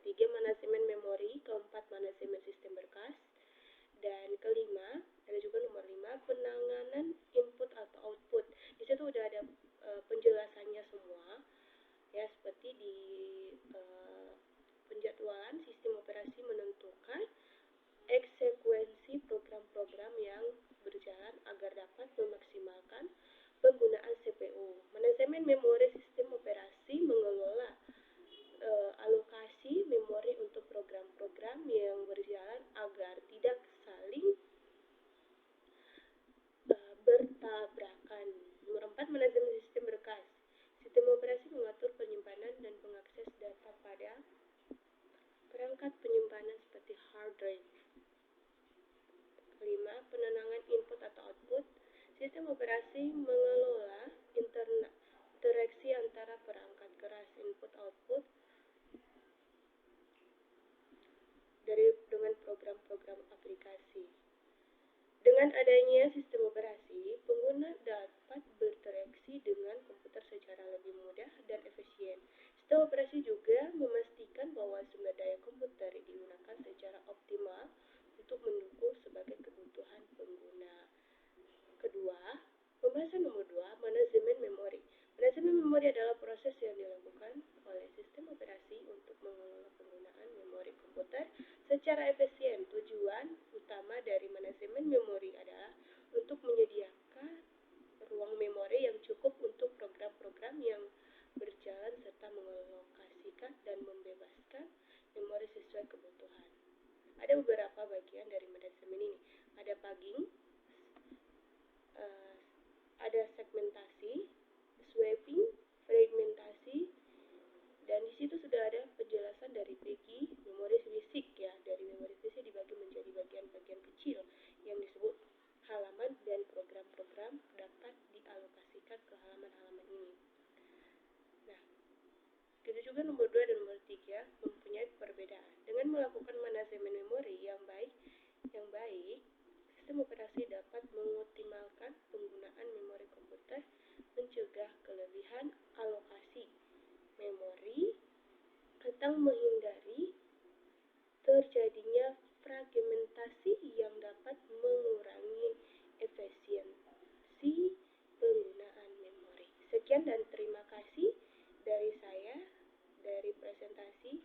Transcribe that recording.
ketiga manajemen memori, keempat manajemen sistem berkas, dan kelima ada juga nomor 5 penanganan input atau output. Di situ udah ada penjelasannya semua ya, seperti di penjadwalan sistem operasi menentukan eksekuensi program-program yang berjalan agar dapat memaksimalkan penggunaan CPU. Manajemen memori sistem operasi mengelola alokasi memori untuk program-program yang berjalan agar tidak saling bertabrakan. Nomor 4, manajemen sistem berkas. Sistem operasi mengatur penyimpanan dan pengakses data pada perangkat penyimpanan seperti hard drive. Kelima, penenangan input atau output. Sistem operasi mengelola interaksi antara perangkat keras input-output dengan program-program aplikasi. Dengan adanya sistem operasi, pengguna dapat berinteraksi dengan komputer secara lebih mudah dan efisien. Sistem operasi juga memastikan bahwa sumber daya komputer digunakan secara optimal untuk mendukung sebagai kebutuhan pengguna. Kedua, pembahasan nomor 2, manajemen memori. Manajemen memori adalah proses yang dilakukan oleh sistem operasi untuk mengelola penggunaan memori komputer secara efisien. Tujuan utama dari manajemen memori adalah untuk menyediakan ruang memori yang cukup untuk program-program yang berjalan serta mengalokasikan dan membebaskan memori sesuai kebutuhan. Ada beberapa bagian dari manajemen ini. Ada paging, ada segmentasi, swapping, fragmentasi, dan di situ sudah ada penjelasan dari Peggy. Memori fisik ya, dari memori fisik dibagi menjadi bagian-bagian kecil yang disebut halaman, dan program-program dapat dialokasikan ke halaman-halaman ini. Nah, itu juga nomor 2 dan nomor 3 mempunyai perbedaan. Dengan melakukan manajemen memori yang baik, sistem operasi dapat mengoptimalkan penggunaan memori komputer, mencegah kelebihan alokasi memori, atau menghindari terjadinya fragmentasi yang dapat mengurangi efisiensi penggunaan memori. Sekian dan terima kasih dari saya, dari presentasi